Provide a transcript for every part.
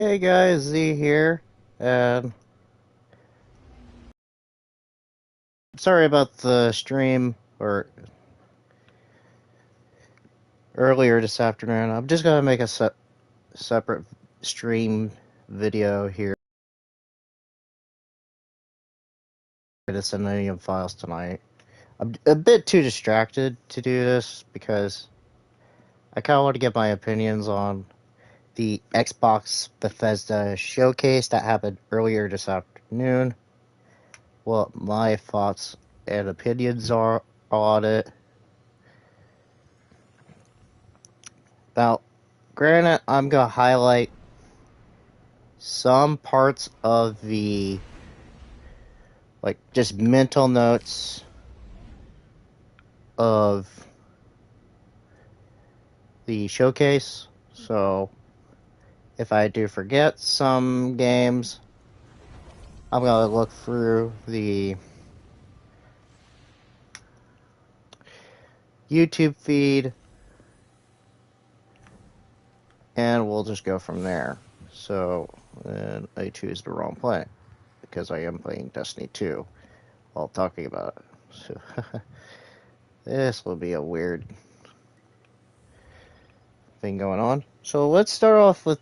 Hey guys, Z here, and sorry about the stream or earlier this afternoon. I'm just gonna make a separate stream video here to send any files tonight. I'm a bit too distracted to do this because I kind of want to get my opinions on the Xbox Bethesda showcase that happened earlier this afternoon. What my thoughts and opinions are on it. Now, granted, I'm gonna highlight some parts of the, like, just mental notes of the showcase. So, if I do forget some games, I'm gonna look through the YouTube feed and we'll just go from there. So, and I choose the wrong play because I am playing Destiny 2 while talking about it. So, this will be a weird thing going on. So let's start off with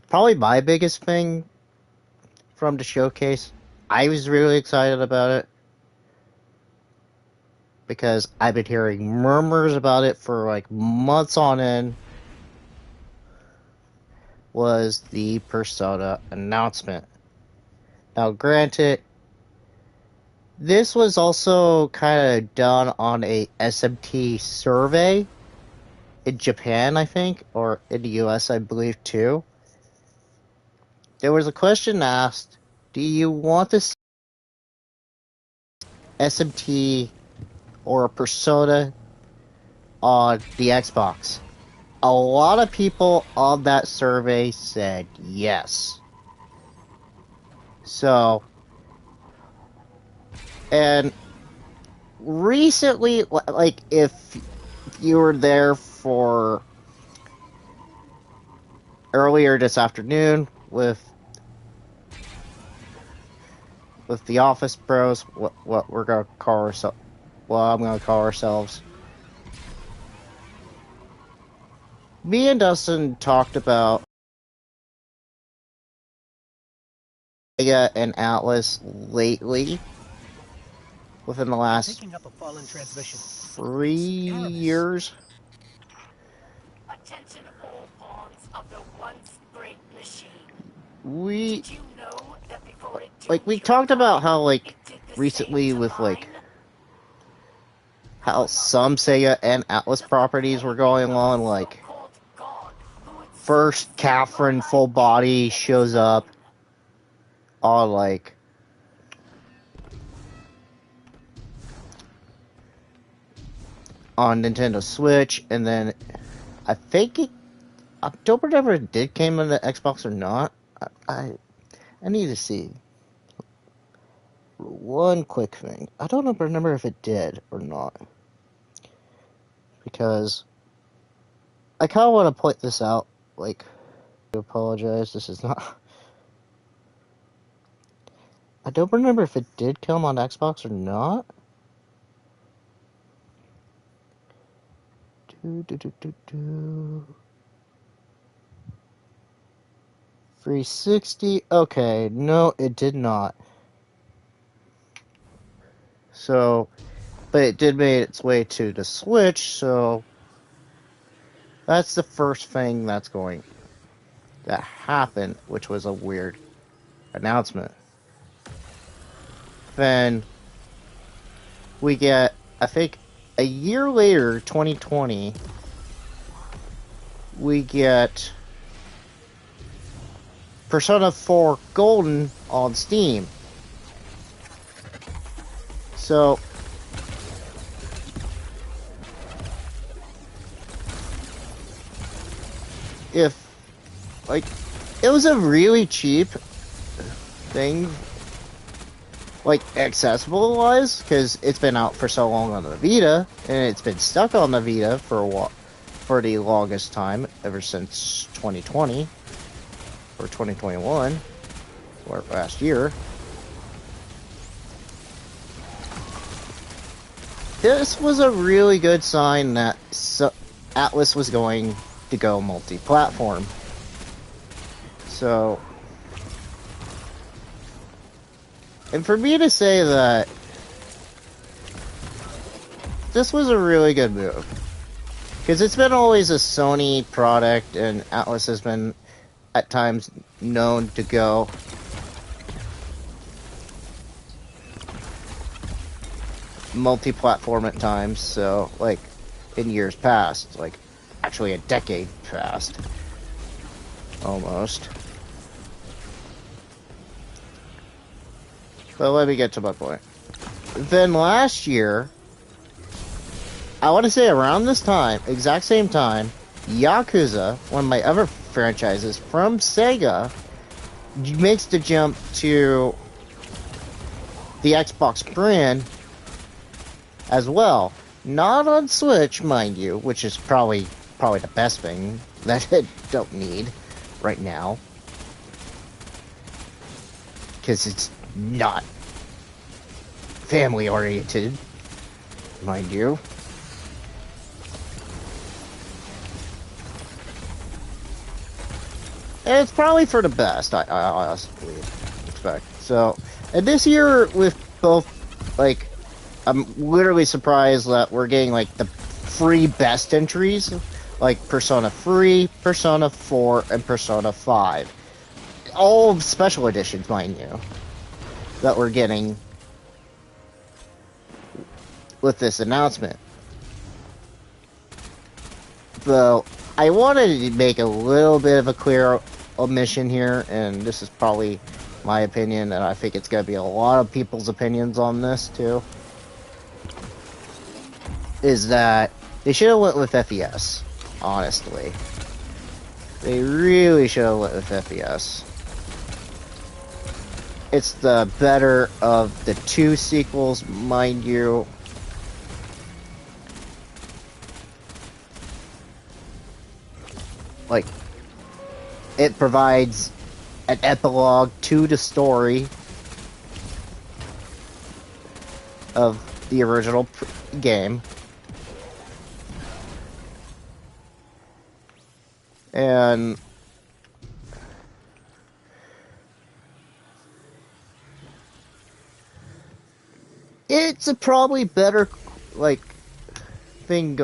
probably my biggest thing from the showcase. I was really excited about it because I've been hearing murmurs about it for like months on end. Was the Persona announcement. Now, granted, this was also kind of done on a SMT survey in Japan, I think, or in the US, I believe, too. There was a question asked, do you want to see SMT or a Persona on the Xbox? A lot of people on that survey said yes. So, and recently, like, if you were there for earlier this afternoon with the Office Bros, what we're gonna call ourselves, well, I'm gonna call ourselves. Me and Dustin talked about Sega and Atlas lately, within the last 3 years. Attention all pawns of the once great machine. We, Did you know that before it like, we your talked about how, like, it did the recently same to with, like, mine? how some Sega and Atlas properties were going on, like, first Catherine full body shows up on, like, on Nintendo Switch, and then I think October never did came on the Xbox or not. I need to see. One quick thing. I don't remember if it did or not. Because I kind of want to point this out. Like, I apologize. This is not... I don't remember if it did come on Xbox or not. 360. Okay, no, it did not. So, but it did make its way to the Switch, so that's the first thing that's going to happen, which was a weird announcement. Then we get, I think, a year later, 2020, we get Persona 4 Golden on Steam. So, if, like, it was a really cheap thing, like, accessible-wise, because it's been out for so long on the Vita, and it's been stuck on the Vita for the longest time, ever since 2020, for 2021, or last year. This was a really good sign that Atlas was going to go multi-platform. So, and for me to say that this was a really good move, because it's been always a Sony product, and Atlas has been at times known to go multi-platform at times. So, like in years past, like actually a decade past, almost. But let me get to my point. Then last year, I want to say around this time, exact same time, Yakuza, one of my other franchises from Sega, makes the jump to the Xbox brand as well. Not on Switch, mind you, which is probably the best thing that I don't need right now. Because it's not family oriented, mind you. And it's probably for the best, I honestly expect. So, and this year with both, like, I'm literally surprised that we're getting, like, the free best entries, like Persona 3, Persona 4, and Persona 5. All special editions, mind you, that we're getting with this announcement. Though, I wanted to make a little bit of a clear omission here, and this is probably my opinion, and I think it's going to be a lot of people's opinions on this, too. Is that they should have went with FES, honestly. They really should have went with FES. It's the better of the two sequels, mind you. Like, it provides an epilogue to the story of the original game. And it's a probably better, like, thing.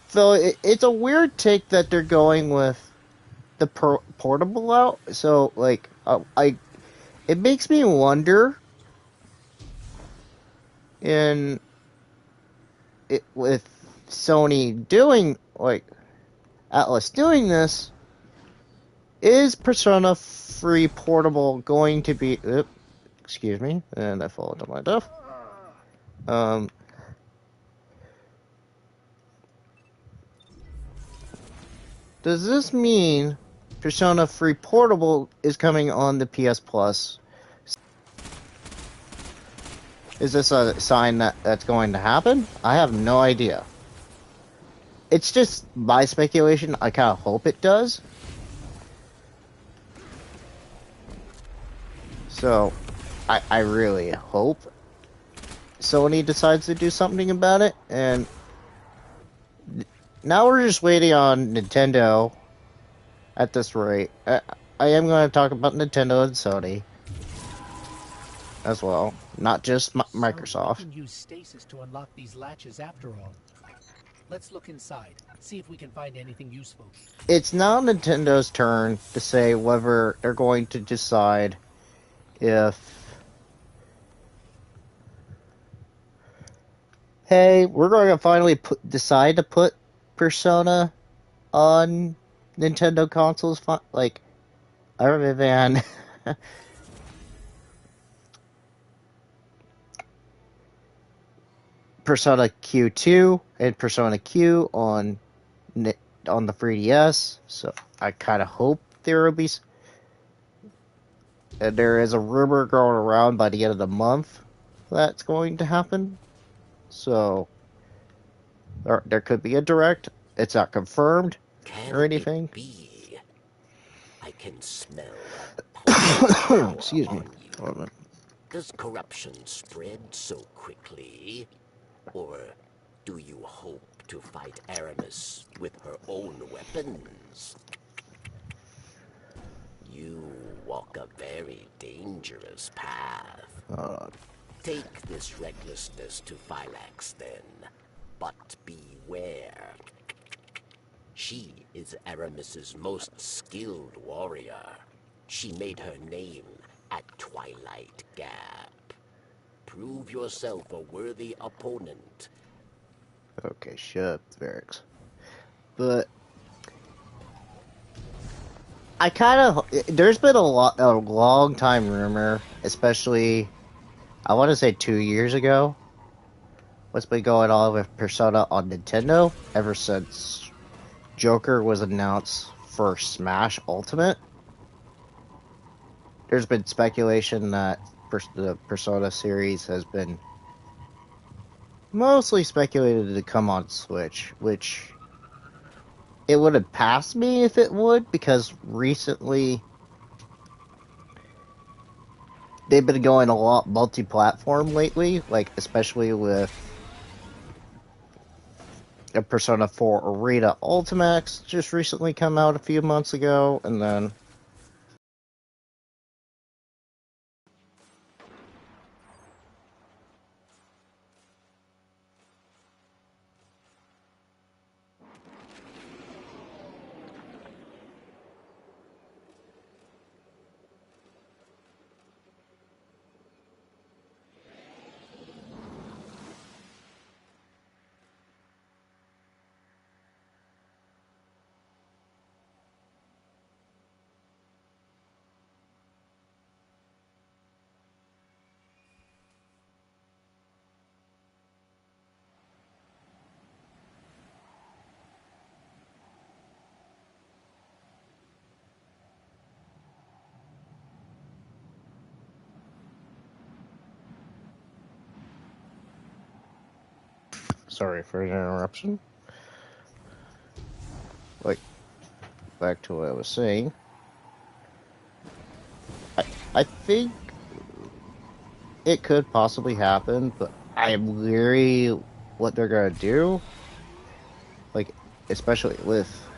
So it's a weird take that they're going with the portable out. So, like, it makes me wonder, in it with Sony doing, like, Atlas doing this, is Persona 3 portable going to be? Excuse me, and I fall into my stuff. Does this mean Persona 3 Portable is coming on the PS Plus? Is this a sign that that's going to happen? I have no idea. It's just my speculation. I kind of hope it does. So, I really hope Sony decides to do something about it. And now we're just waiting on Nintendo at this rate. I am going to talk about Nintendo and Sony as well, not just Microsoft. So we can use stasis to unlock these latches after all. Let's look inside, see if we can find anything useful. It's now Nintendo's turn to say whether they're going to decide if, hey, we're going to finally decide to put Persona on Nintendo consoles, like, other than Persona Q2 and Persona Q on the 3DS. So I kind of hope there will be. There is a rumor going around by the end of the month that's going to happen. So there could be a direct. It's not confirmed or anything. I can smell that power Excuse me. on you. Hold on. Does corruption spread so quickly? Or do you hope to fight Aramis with her own weapons? You walk a very dangerous path. Hold on. Take this recklessness to Phylax then, but beware. She is Aramis's most skilled warrior. She made her name at Twilight Gap. Prove yourself a worthy opponent. Okay, shut up, Varix. But I kind of there's been a long time rumor, especially I want to say 2 years ago. What's been going on with Persona on Nintendo ever since Joker was announced for Smash Ultimate? There's been speculation that the Persona series has been mostly speculated to come on Switch, which it would have passed me if it would, because recently they've been going a lot multi-platform lately, like especially with a Persona 4 Arena Ultimax just recently come out a few months ago, and then sorry for the interruption. Like, back to what I was saying. I think it could possibly happen, but I'm leery what they're gonna do. Like, especially with.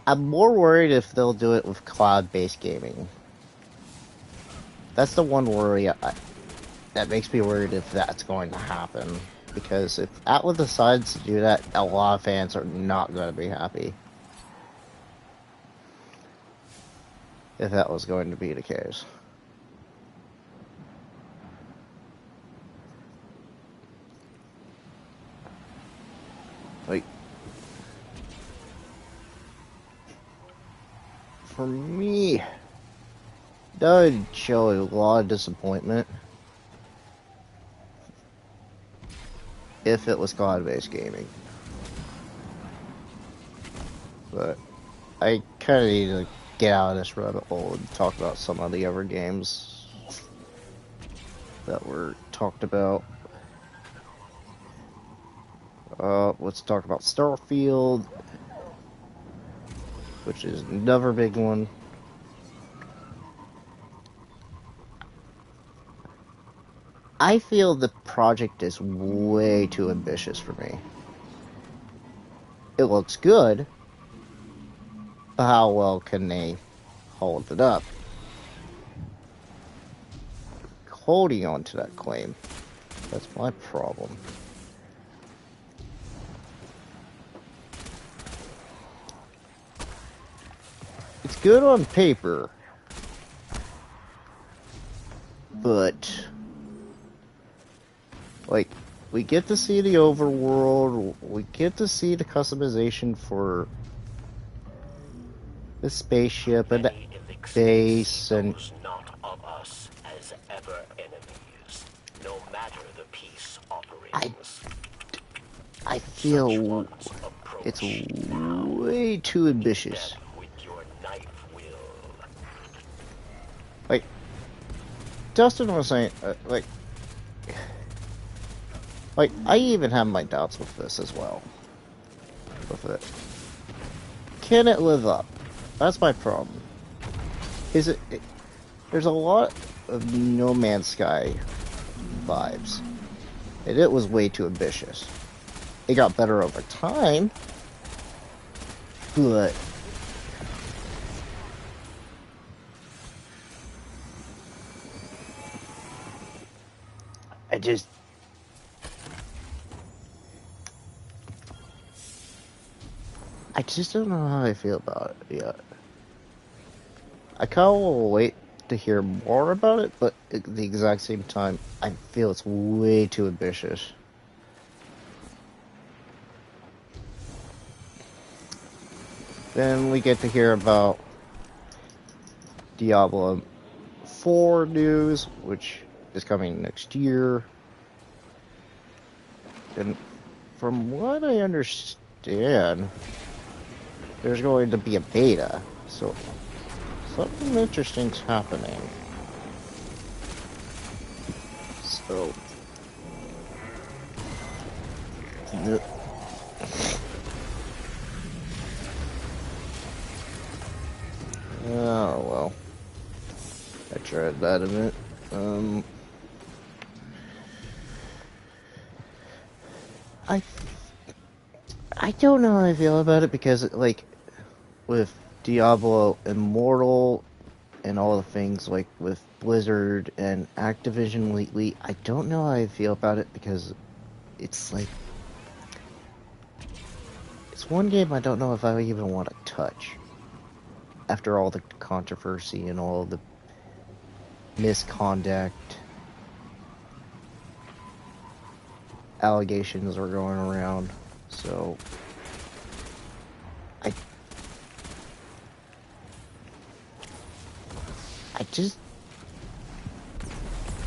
I'm more worried if they'll do it with cloud-based gaming. That's the one worry that makes me worried if that's going to happen. Because if Atlas decides to do that, a lot of fans are not going to be happy. If that was going to be the case. Like, for me, that would show a lot of disappointment if it was cloud-based gaming. But I kind of need to get out of this rabbit hole and talk about some of the other games that were talked about. Let's talk about Starfield, which is another big one. I feel the project is way too ambitious for me. It looks good, but how well can they hold it up? Holding on to that claim, that's my problem. It's good on paper, but like, we get to see the overworld, we get to see the customization for the spaceship and the base, and not of us as ever enemies, no matter the peace offerings. I feel it's way too ambitious. With your knife will. Like, Dustin was saying, like, I even have my doubts with this as well. With it. Can it live up? That's my problem. There's a lot of No Man's Sky vibes, and it was way too ambitious. It got better over time, but I just don't know how I feel about it yet. I kind of will wait to hear more about it, but at the exact same time, I feel it's way too ambitious. Then we get to hear about Diablo 4 news, which is coming next year. And from what I understand, there's going to be a beta, so something interesting's happening. So, oh well, I tried that a bit. I don't know how I feel about it because, like, with Diablo Immortal and all the things, like, with Blizzard and Activision lately, I don't know how I feel about it because it's, like, it's one game I don't know if I even want to touch after all the controversy and all the misconduct allegations are going around. So I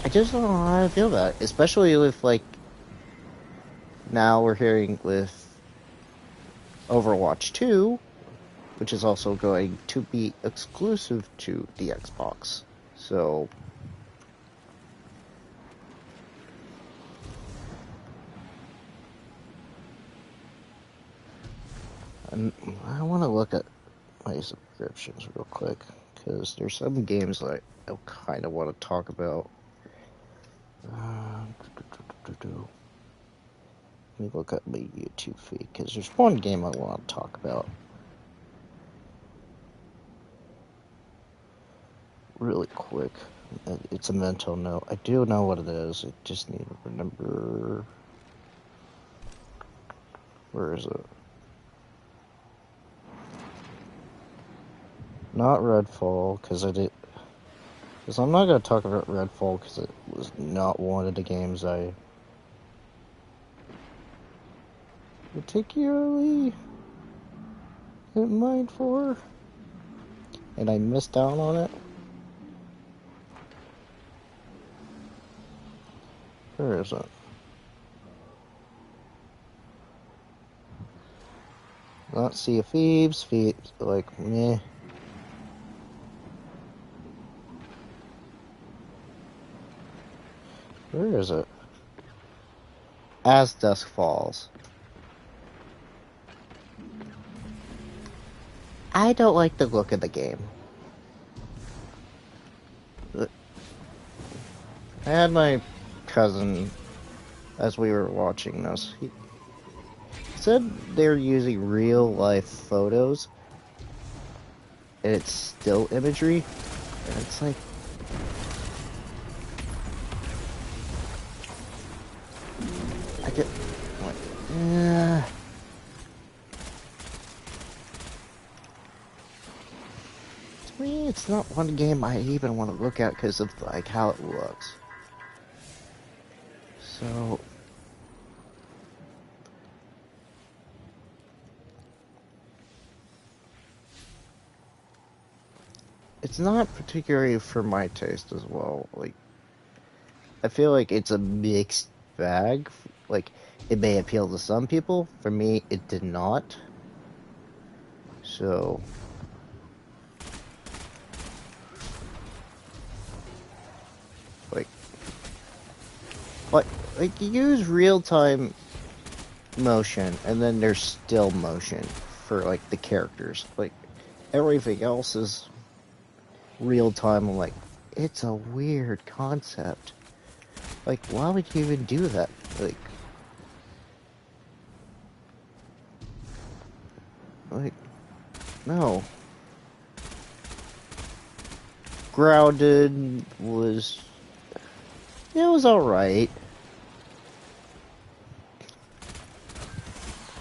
just don't know how I feel about it, especially with, like, now we're hearing with Overwatch 2, which is also going to be exclusive to the Xbox. So I want to look at my subscriptions real quick, because there's some games that I kind of want to talk about. Let me look at my YouTube feed, because there's one game I want to talk about really quick. It's a mental note. I do know what it is. I just need to remember. Where is it? Not Redfall, because Because I'm not going to talk about Redfall, because it was not one of the games I particularly in mind for, and I missed out on it. Where is it? Not Sea of Thieves, like, meh. Where is it? As Dusk Falls. I don't like the look of the game. I had my cousin, as we were watching this, he said they're using real life photos, and it's still imagery, and it's like, I get, like, to me, it's not one game I even want to look at because of, like, how it looks. So, it's not particularly for my taste as well. Like, I feel like it's a mixed bag. Like, it may appeal to some people. For me, it did not. So, like you use real-time motion, and then there's still motion for, like, the characters. Like, everything else is real time. I'm like, it's a weird concept. Like, why would you even do that? Like, no. Grounded was, yeah, it was alright.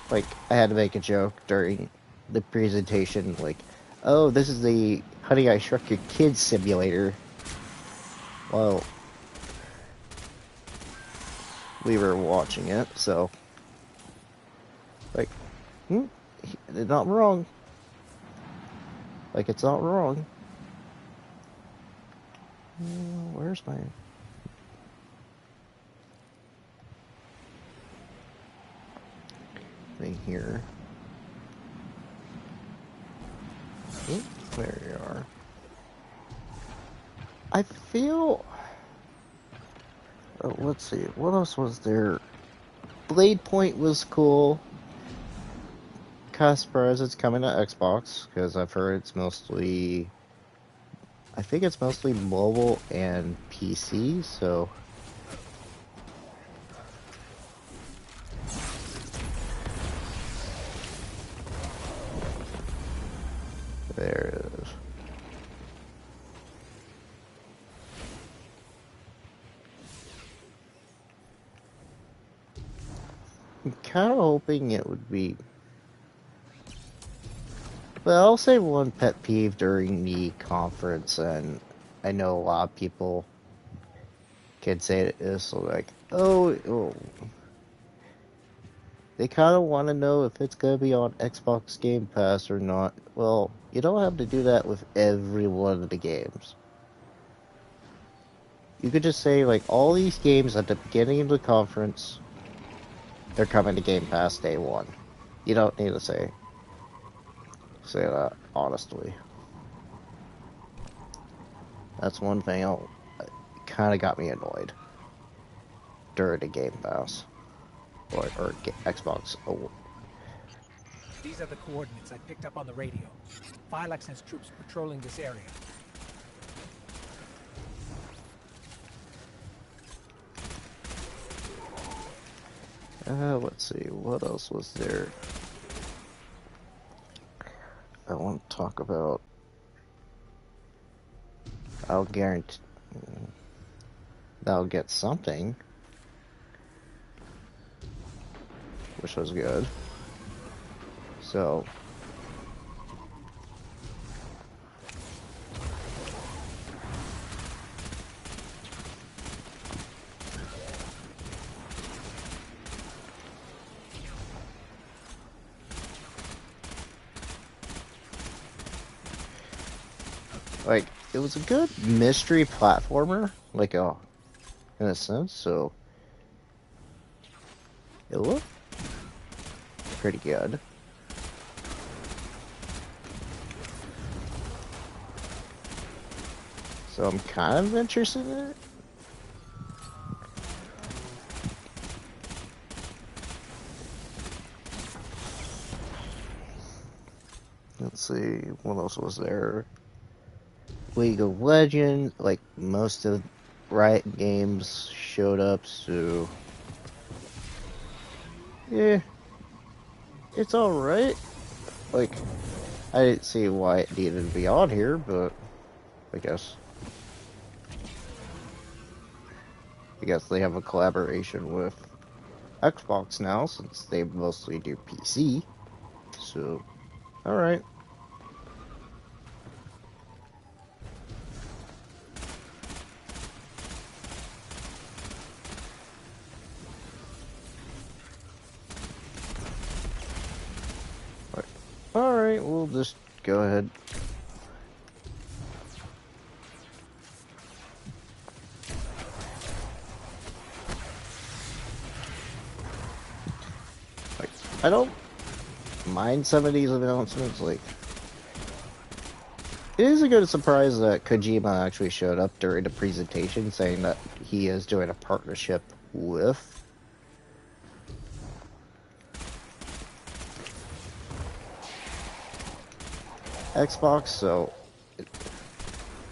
Like, I had to make a joke during the presentation, like, oh, this is the Honey, I Shrunk Your Kids simulator. Well, we were watching it, so, like, it's not wrong. Like, it's not wrong. Where's my... thing here? There you are. I feel... oh, let's see, what else was there? Blade Point was cool. Kind of surprised it's coming to Xbox, because I've heard it's mostly... I think it's mostly mobile and PC, so... there it is. I'm kind of hoping it would be... but I'll say one pet peeve during the conference, and I know a lot of people can say it is, so like, oh, they kind of want to know if it's going to be on Xbox Game Pass or not. Well, you don't have to do that with every one of the games. You could just say, like, all these games at the beginning of the conference, they're coming to Game Pass day one. You don't need to say that, honestly. That's one thing kind of got me annoyed during the Game Pass. Or Xbox. Oh. These are the coordinates I picked up on the radio. Phylax has troops patrolling this area. Let's see, what else was there? I want to talk about... I'll guarantee... that'll get something. Which was good. So... like, it was a good mystery platformer, like, in a sense, so it looked pretty good. So I'm kind of interested in it. Let's see, what else was there? League of Legends, like most of Riot games showed up, so yeah, it's alright. Like, I didn't see why it needed to be on here, but I guess they have a collaboration with Xbox now, since they mostly do PC, so alright. Alright, we'll just go ahead. Like, I don't mind some of these announcements, like, it is a good surprise that Kojima actually showed up during the presentation saying that he is doing a partnership with Xbox, so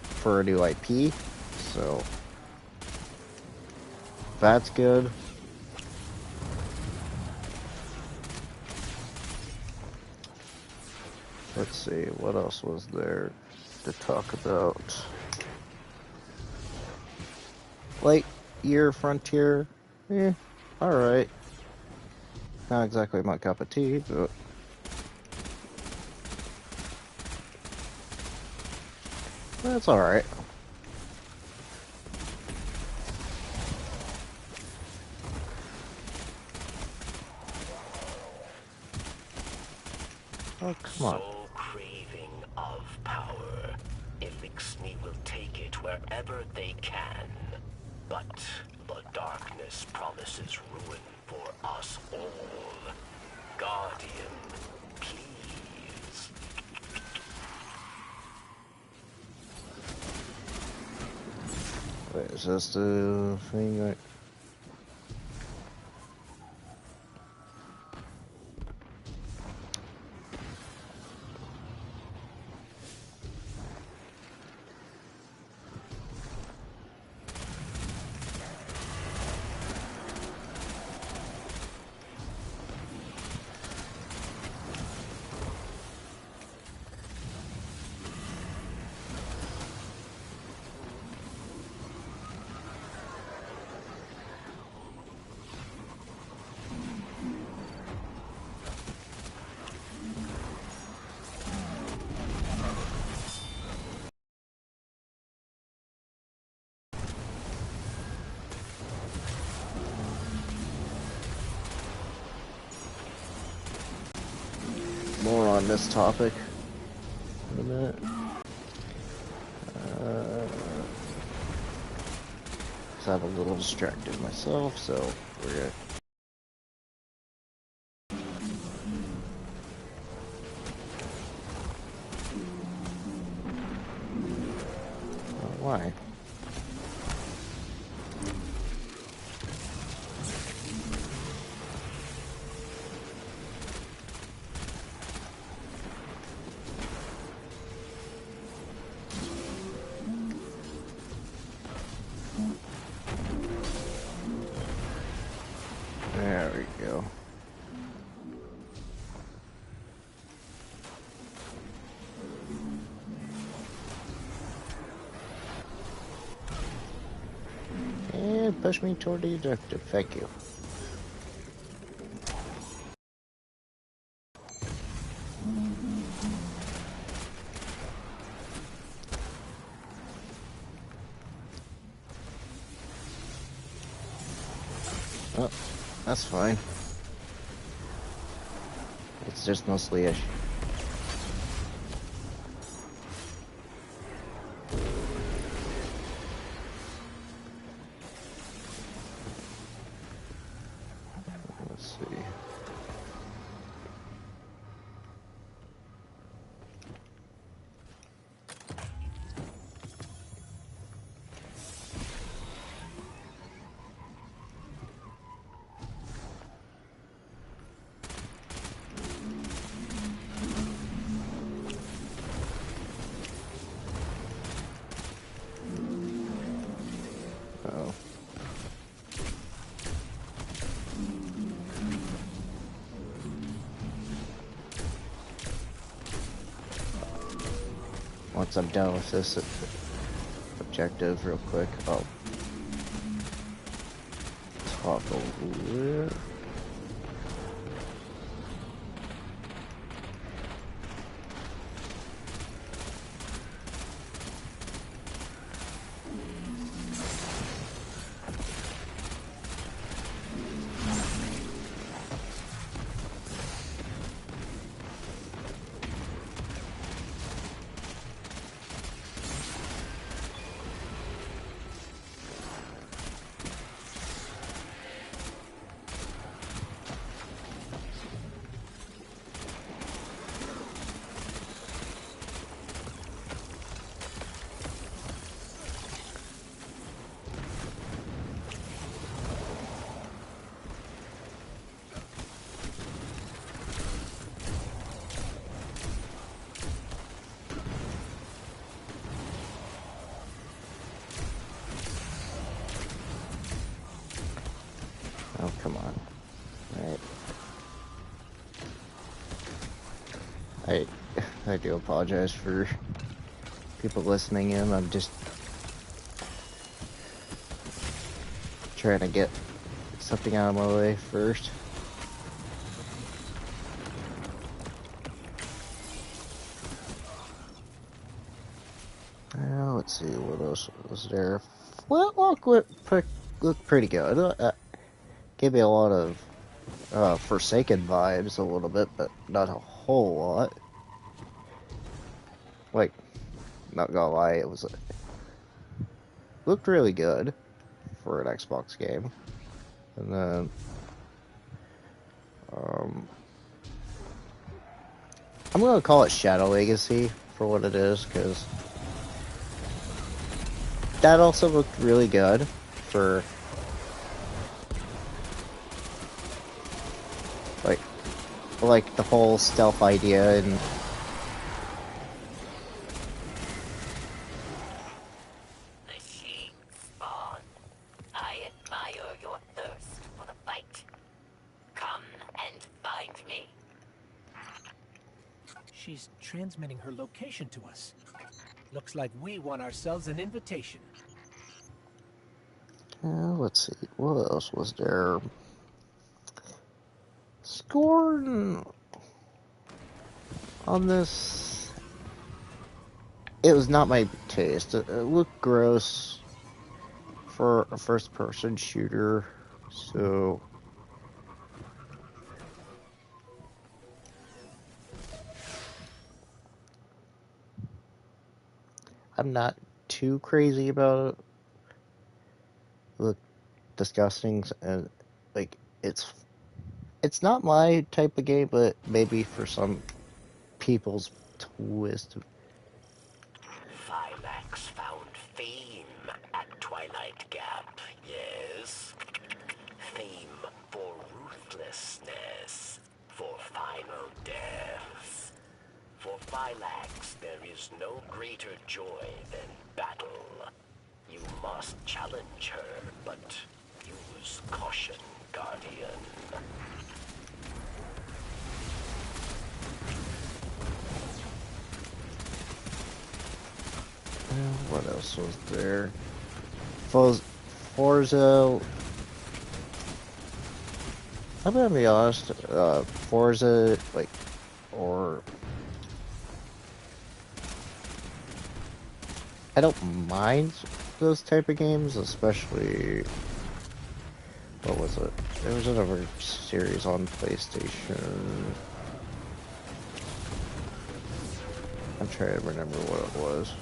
for a new IP, so that's good. Let's see, what else was there to talk about? Lightyear Frontier, alright. Not exactly my cup of tea, but that's alright. Oh, come on. So craving of power, Elixni will take it wherever they can. But the darkness promises ruin for us all. Guardian, please. Wait, is this the thing I... More on this topic in a minute. I'm a little distracted myself, so we're gonna... Why? There we go. And push me toward the objective. Thank you. Oh, that's fine. It's just mostly a... Let's see. Oh. Once I'm done with this objective real quick, I'll talk over it. I do apologize for people listening in. I'm just trying to get something out of my way first. Let's see, what else was there? Flintlock looked pretty good. Gave me a lot of Forsaken vibes a little bit, but not a whole lot. Like, not gonna lie, looked really good for an Xbox game. And then, I'm gonna call it Shadow Legacy for what it is, because that also looked really good for like the whole stealth idea and Machine spawn. I admire your thirst for the fight. Come and find me. She's transmitting her location to us. Looks like we won ourselves an invitation. let's see, what else was there? Scoring on this, it was not my taste. It looked gross for a first-person shooter, so I'm not too crazy about it. It looked disgusting, and like it's not my type of game, but maybe for some people's twist. Phylax found fame at Twilight Gap, yes? Fame for ruthlessness, for final death. For Phylax, there is no greater joy than battle. You must challenge her, but use caution, Guardian. What else was there? Forza. I'm gonna be honest. Forza, or I don't mind those type of games, especially. What was it? There was another series on PlayStation. I'm trying to remember what it was.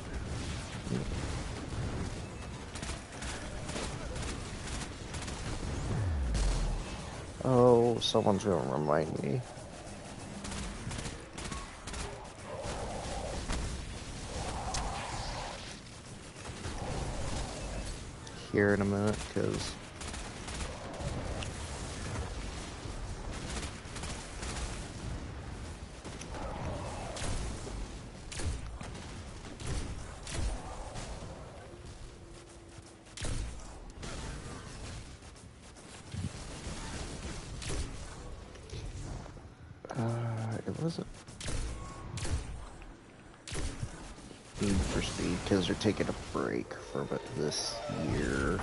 Oh, someone's gonna remind me. Here in a minute, because it wasn't Need for Speed, because they're taking a break from it this year.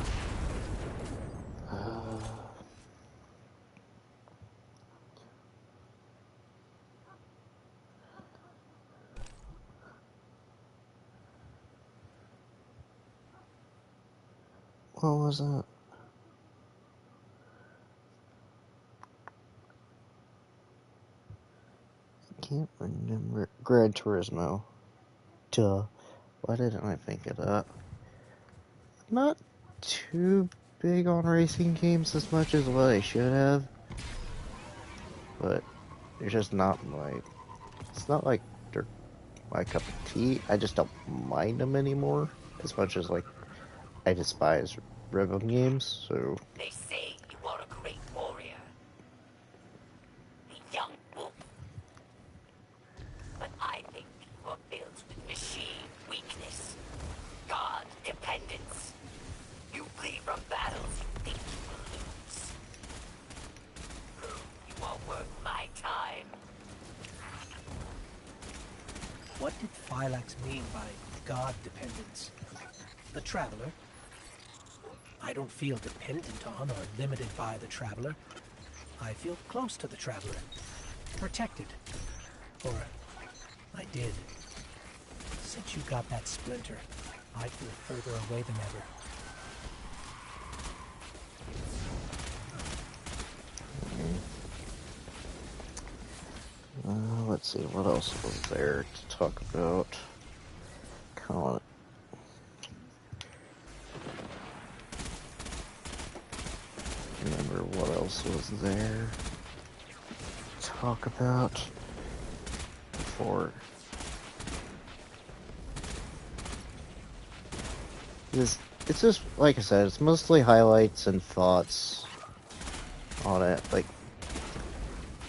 What was it? I can't remember. Gran Turismo. Duh. Why didn't I think of that? I'm not too big on racing games as much as what I should have. But they're just not it's not like they're my cup of tea. I just don't mind them anymore as much as I despise rhythm games. So They say you are a great warrior. A young wolf. But I think you are built with machine weakness. God dependence. You flee from battles you think you will lose. Prove you are worth my time. mean by God dependence? The Traveler? I don't feel dependent on or limited by the Traveler. I feel close to the Traveler. Protected. Or I did. Since you got that splinter, I feel further away than ever. Let's see, what else was there to talk about? Kind of remember what else was there to talk about before. It's just, like I said, it's mostly highlights and thoughts on it. Like,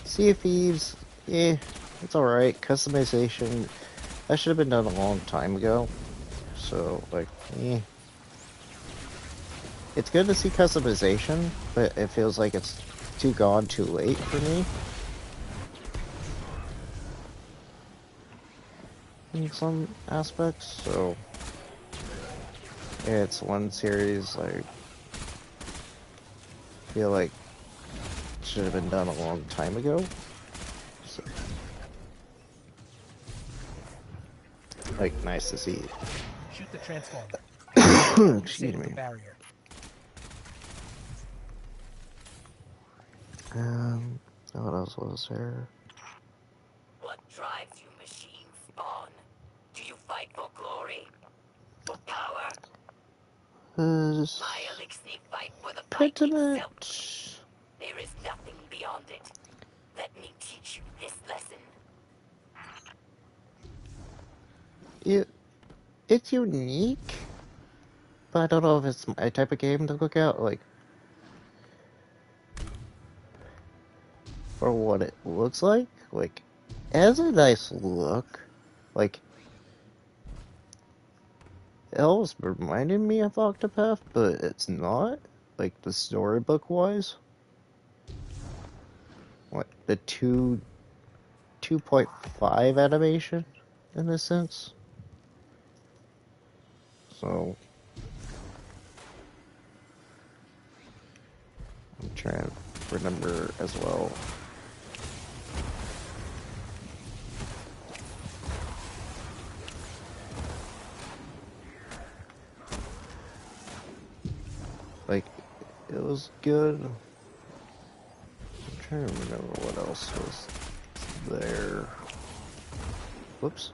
Sea of Thieves, it's alright. Customization, that should have been done a long time ago. So, like, It's good to see customization, but it feels like it's too gone too late for me. In some aspects, so it's one series I feel like should have been done a long time ago. So, like, nice to see. Shoot the transformer. Excuse Disable me. the barrier. What else was there? What drives you, machine spawn? Do you fight for glory? For power? My elixir fight for the fight itself. Pentiment. There is nothing beyond it. Let me teach you this lesson. It's unique, but I don't know if it's my type of game to look at. Like, for what it looks like, it has a nice look. Like, it almost reminded me of Octopath, but it's not. Like, the storybook wise. What, the 2.5 animation, in a sense. So, I'm trying to remember as well. Like, it was good. I'm trying to remember what else was there. Whoops.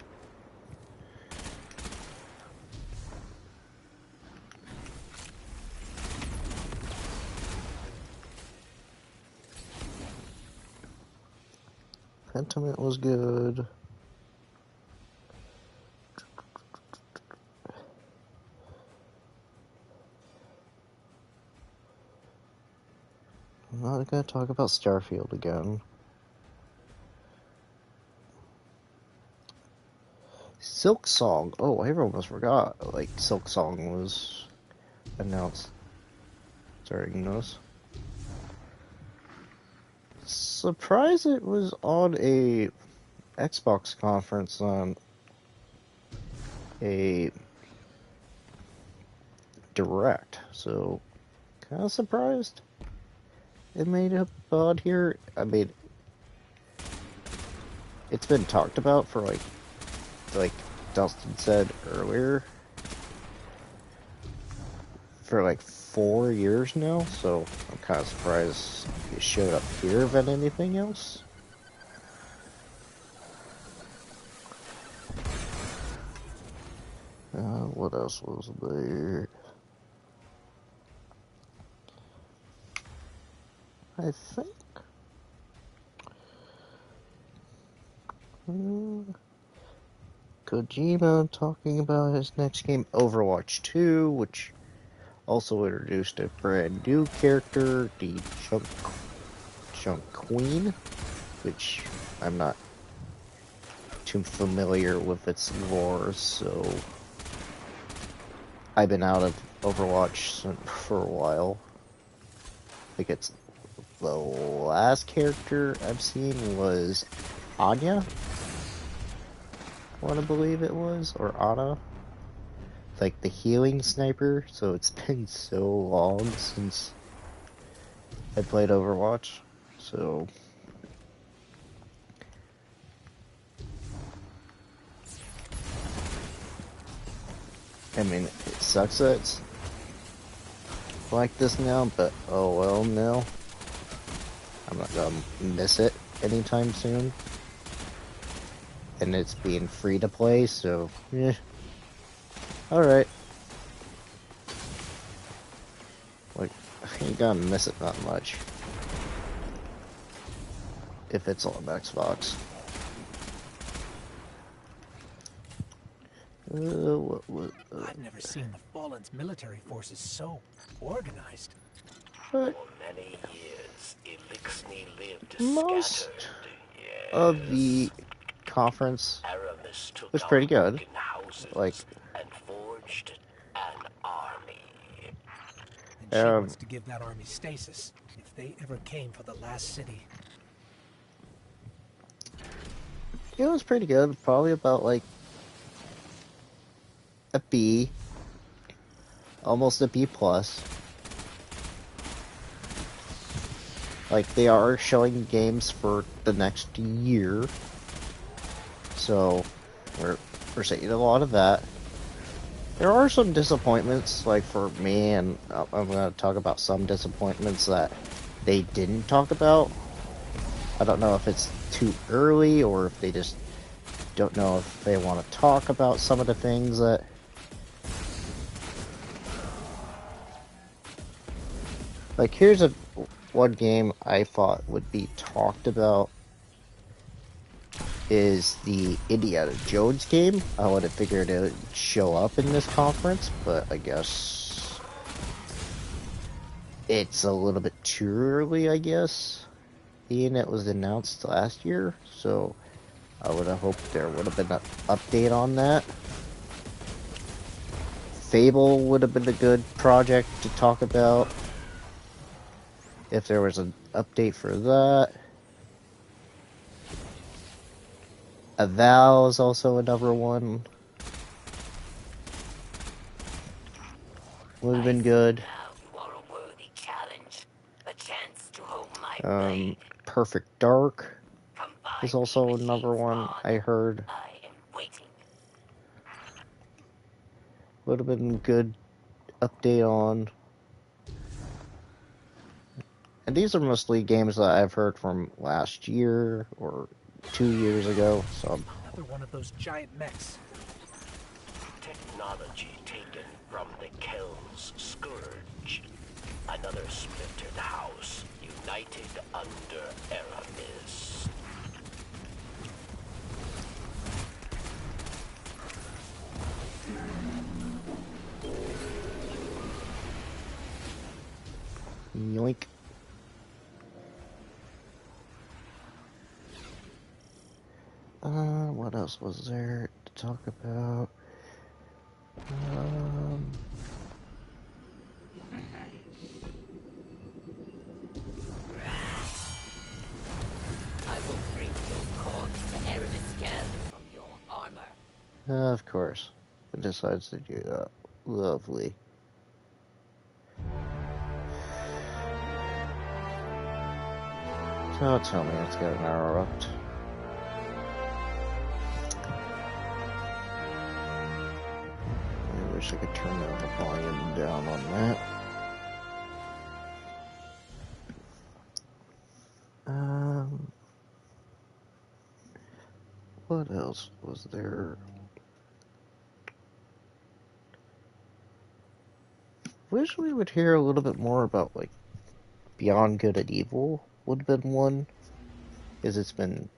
Pentiment was good. I'm not gonna talk about Starfield again. Silk Song. Oh, I almost forgot. Like, Silk Song was announced during this. Surprised it was on a Xbox conference on a direct. So, kind of surprised it made it on here. I mean, it's been talked about for like Dustin said earlier, for like 4 years now, so I'm kind of surprised it showed up here than anything else. What else was there? I think Kojima talking about his next game, Overwatch 2, which also introduced a brand new character, the Chunk Queen, which I'm not too familiar with its lore, so I've been out of Overwatch for a while. I think it's the last character I've seen was Anya. want to believe it was, or Ana. Like the healing sniper, so it's been so long since I played Overwatch, so... I mean, it sucks that it's like this now, but oh well now. I'm not gonna miss it anytime soon. And it's being free to play, so yeah. Alright. Like, I ain't gonna miss it that much. If it's on Xbox. I've never seen the Fallen's military forces so organized. But For many years, Elixni lived most scattered. of the Yes. conference Aramis took was out pretty good. broken houses Like, and forged an army. And she wants to give that army stasis if they ever came for the last city. it was pretty good. Probably about like a B, almost a B plus. Like, they are showing games for the next year, so we're seeing a lot of that. There are some disappointments, like for me, and I'm gonna talk about some disappointments that they didn't talk about. I don't know if it's too early or if they just don't know if they want to talk about some of the things that... Like, here's one game I thought would be talked about is the Indiana Jones game. I would have figured it would show up in this conference, but I guess it's a little bit too early, I guess. Being it was announced last year, so I would have hoped there would have been an update on that. Fable would have been a good project to talk about if there was an update for that. Avow is also another one. Would have been good. Now for a worthy challenge, a chance to hone my blade. Perfect Dark Combine is the also another machine's one bond. I heard. I am waiting. Would have been good update on. And these are mostly games that I've heard from last year or 2 years ago, so... Another one of those giant mechs. Technology taken from the Kel's scourge. Another splintered house, united under Aramis. Yoink. What else was there to talk about? I will bring your corpse to Aramis Gel from your armor. Of course. It decides to do that. Lovely. So tell me it's got an interrupt. I wish I could turn the volume down on that. What else was there? Wish we would hear a little bit more about, like, Beyond Good and Evil would have been one. Because it's been,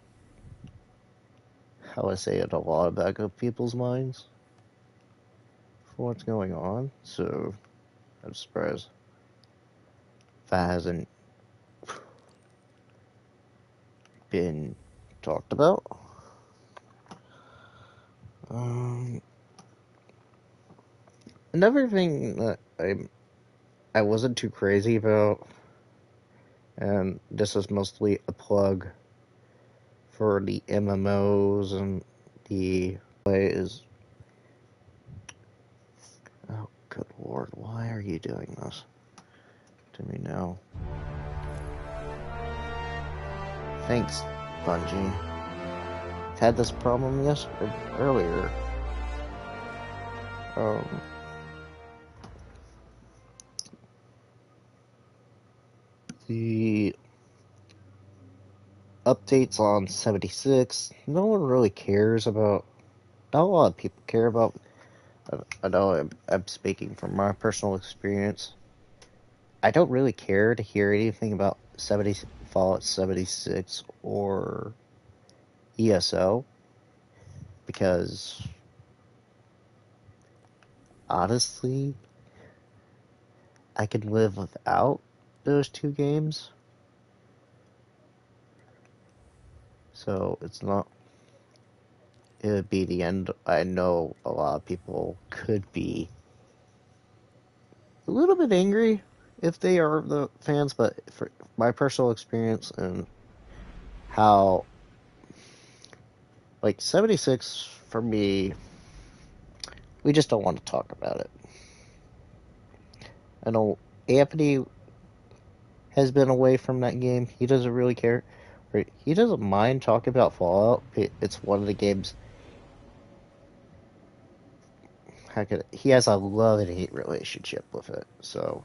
how I say it, a lot of back of people's minds for what's going on. So, I'm surprised that hasn't been talked about. Another thing that I wasn't too crazy about, and this is mostly a plug for the MMOs and the way is... Oh, good lord, why are you doing this to me now? Thanks, Bungie. I've had this problem earlier. The updates on 76, no one really cares about. Not a lot of people care about. I know I'm speaking from my personal experience. I don't really care to hear anything about Fallout 76 or ESO because honestly, I can live without those two games. So it's not. It would be the end. I know a lot of people could be a little bit angry if they are the fans, but for my personal experience and how, like, 76 for me, we just don't want to talk about it. I know Anthony has been away from that game. He doesn't really care. He doesn't mind talking about Fallout. It's one of the games. He has a love and hate relationship with it. So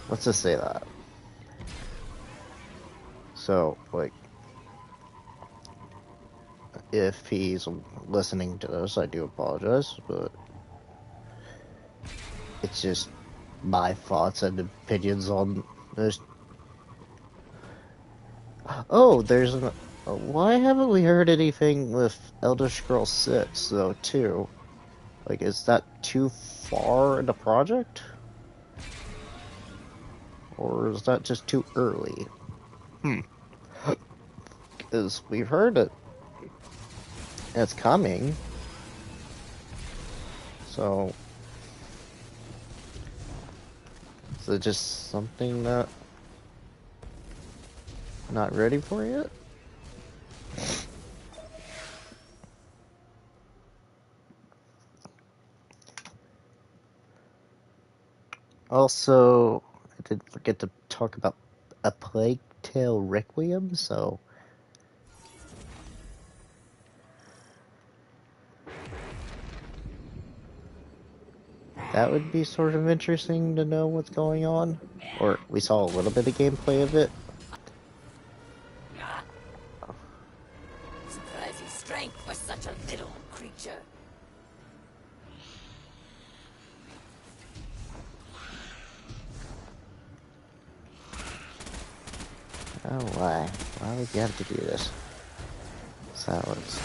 let's just say that. So, like, if he's listening to this, I do apologize, but it's just my thoughts and opinions on this. Oh, there's an. Why haven't we heard anything with Elder Scrolls 6, though, too? Like, is that too far in the project? Or is that just too early? Because we've heard it. It's coming. So, is it just something that I'm not ready for yet? Also, I did forget to talk about A Plague Tale Requiem, so that would be sort of interesting to know what's going on. Or we saw a little bit of gameplay of it. Surprising strength for such a little creature. Oh, why? Why would you have to do this? Salads.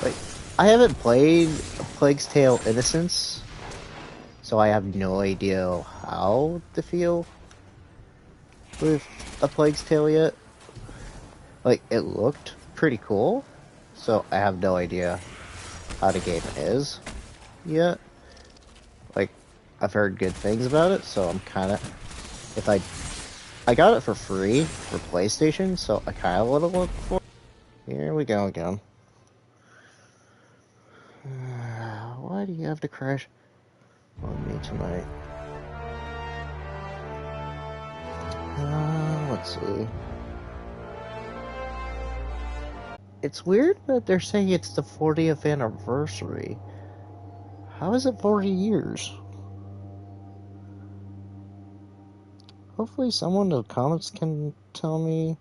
Like, I haven't played A Plague's Tale Innocence, so I have no idea how to feel with A Plague's Tale yet. Like, it looked pretty cool, so I have no idea how the game is yet. Like, I've heard good things about it, so I'm kind of... If I got it for free for PlayStation, so I kind of want to look for it. Here we go again. Why do you have to crash on me tonight? Let's see. It's weird that they're saying it's the 40th anniversary. How is it 40 years? Hopefully someone in the comments can tell me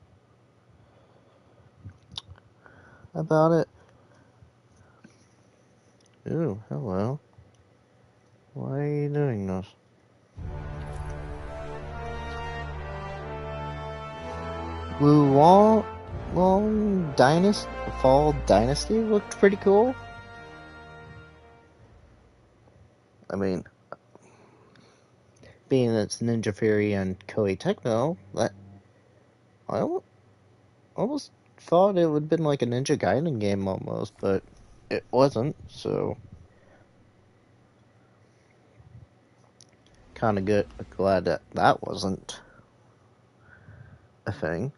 about it. Ooh, hello. Why are you doing this? Long Dynasty, Fall Dynasty looked pretty cool. I mean, being that it's Ninja Fury and Koei Tecmo, I almost thought it would have been like a Ninja Gaiden game almost, but it wasn't, so kind of glad that that wasn't a thing.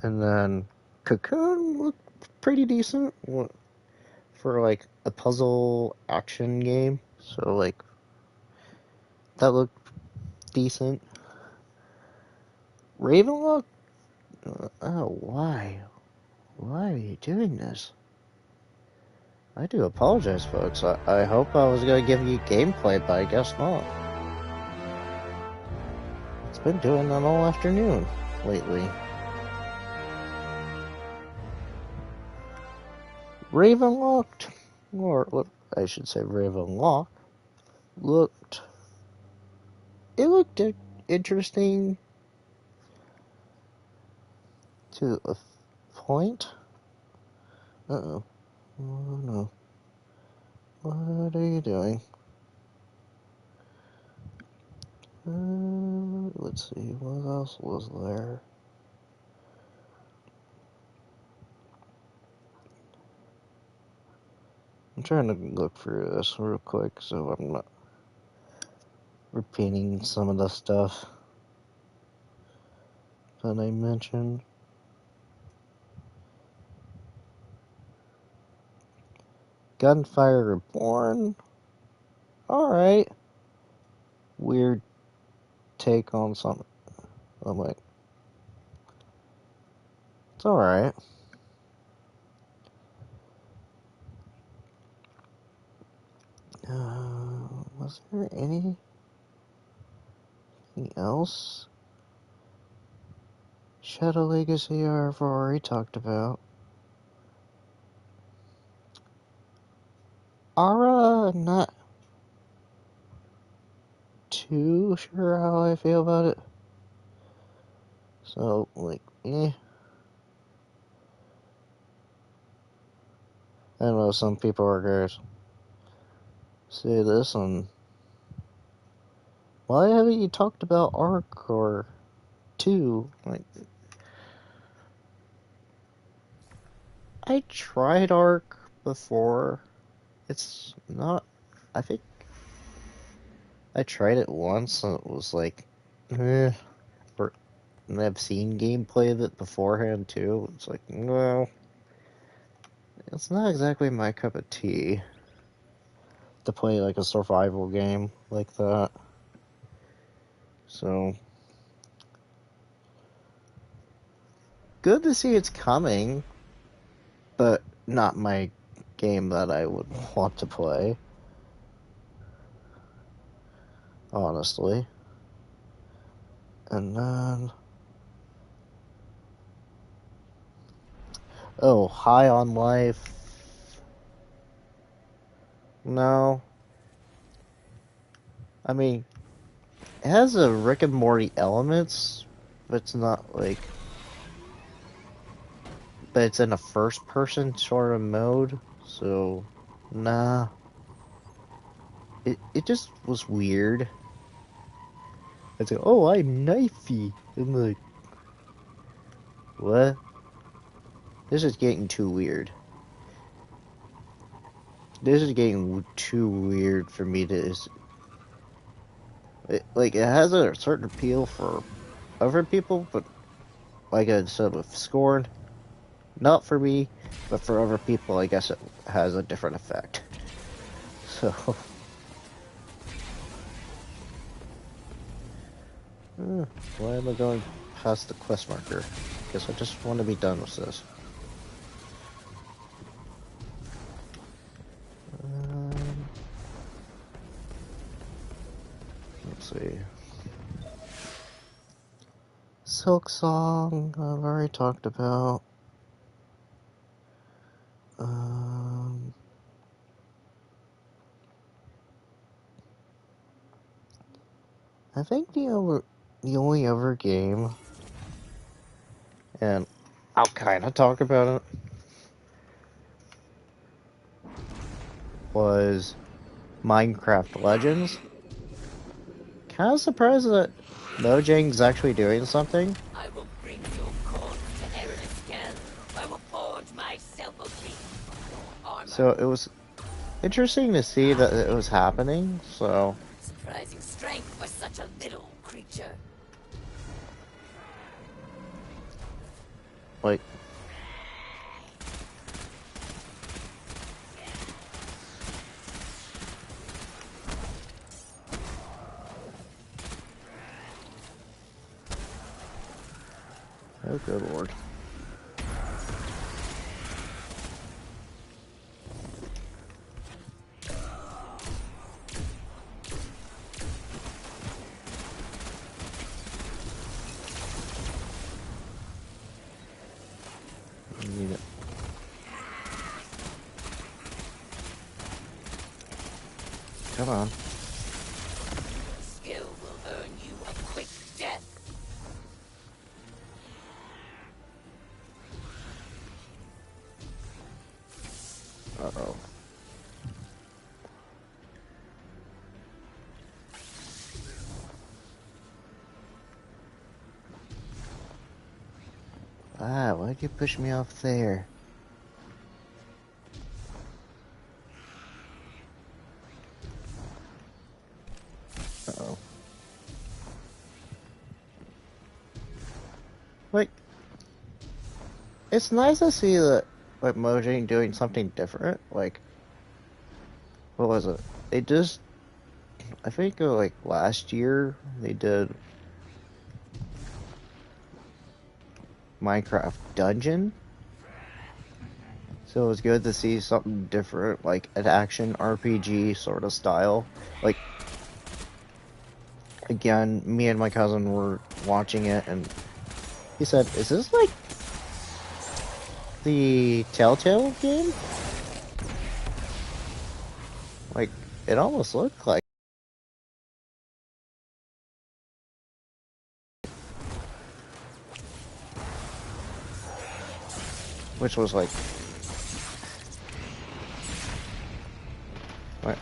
And then Cocoon looked pretty decent for like a puzzle action game. So like that looked decent. Ravenlock? Oh, why? Why are you doing this? I do apologize, folks. I hope I was gonna give you gameplay, but I guess not. It's been doing that all afternoon lately. Ravenlocked, or I should say Ravenlock, looked. It looked interesting to a point. Uh-oh. Oh no. What are you doing? Let's see, what else was there? I'm trying to look through this real quick so I'm not repeating some of the stuff that I mentioned. Gunfire Reborn. Alright. Weird take on something. I'm like, it's alright. Was there anything else? Shadow Legacy I've already talked about. Ara, not too sure how I feel about it. So, like, I know some people are going to say this, and why haven't you talked about Ark or 2? Like, I tried Ark before. It's not. I think I tried it once, and it was like, eh. And I've seen gameplay of it beforehand too. It's like, well, it's not exactly my cup of tea to play like a survival game like that. So, good to see it's coming, but not my game that I would want to play, honestly. And then, oh, High on Life. No. I mean, it has a Rick and Morty elements, but it's not like. But it's in a first person sort of mode, so nah. It just was weird. It's like, oh, I'm knifey. I'm like, what? This is getting too weird. This is getting too weird for me to. Like, it has a certain appeal for other people, but like I said with Scorn, not for me, but for other people, I guess it has a different effect. So. Why am I going past the quest marker? Guess I just want to be done with this. Let's see. Silk Song, I've already talked about. I think the only other game, and I'll kind of talk about it, was Minecraft Legends. Kind of surprised that Mojang's actually doing something. I will bring your corpse to Eris again. I will forge myself a wreath of armor. So it was interesting to see that it was happening, so. Surprising strength for such a little creature. Like, oh good lord. Need it. Come on. Skill will earn you a quick death. Uh-oh. Ah, why'd you push me off there? Uh-oh. Like, it's nice to see that, like, Mojang doing something different. Like, what was it? They just, I think, like, last year, they did Minecraft Dungeon. So it was good to see something different, like an action RPG sort of style. Like, again, me and my cousin were watching it, and he said, "Is this like the Telltale game?" Like, it almost looked like, which was like,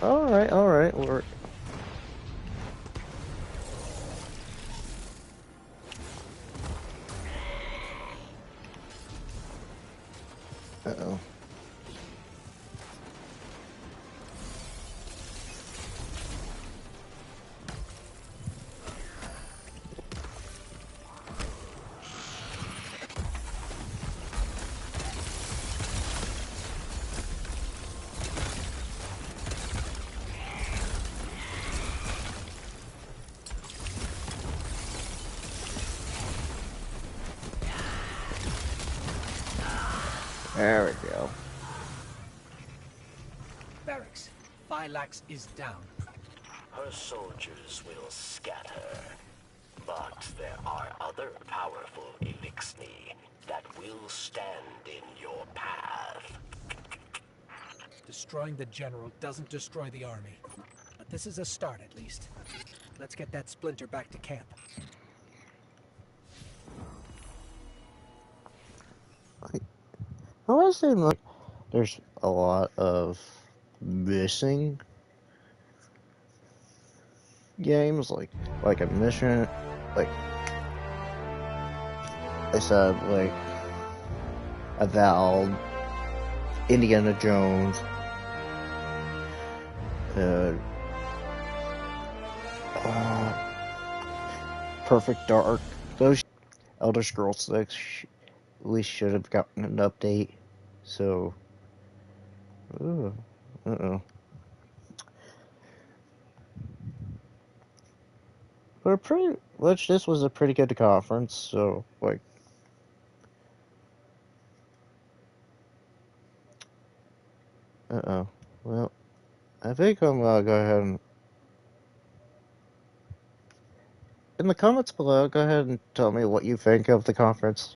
all right, we're. Uh-oh. There we go. Barracks. Phylax is down. Her soldiers will scatter, but there are other powerful Elixni that will stand in your path. Destroying the general doesn't destroy the army. But this is a start, at least. Let's get that splinter back to camp. I want to say, like, there's a lot of missing games, like a mission, like I said, like a Valve, Indiana Jones, uh, Perfect Dark. Those Elder Scrolls 6 we should have gotten an update. So, uh-oh. But pretty much this was a pretty good conference. So, like, uh-oh. Well, I think I'm gonna go ahead and in the comments below, go ahead and tell me what you think of the conference.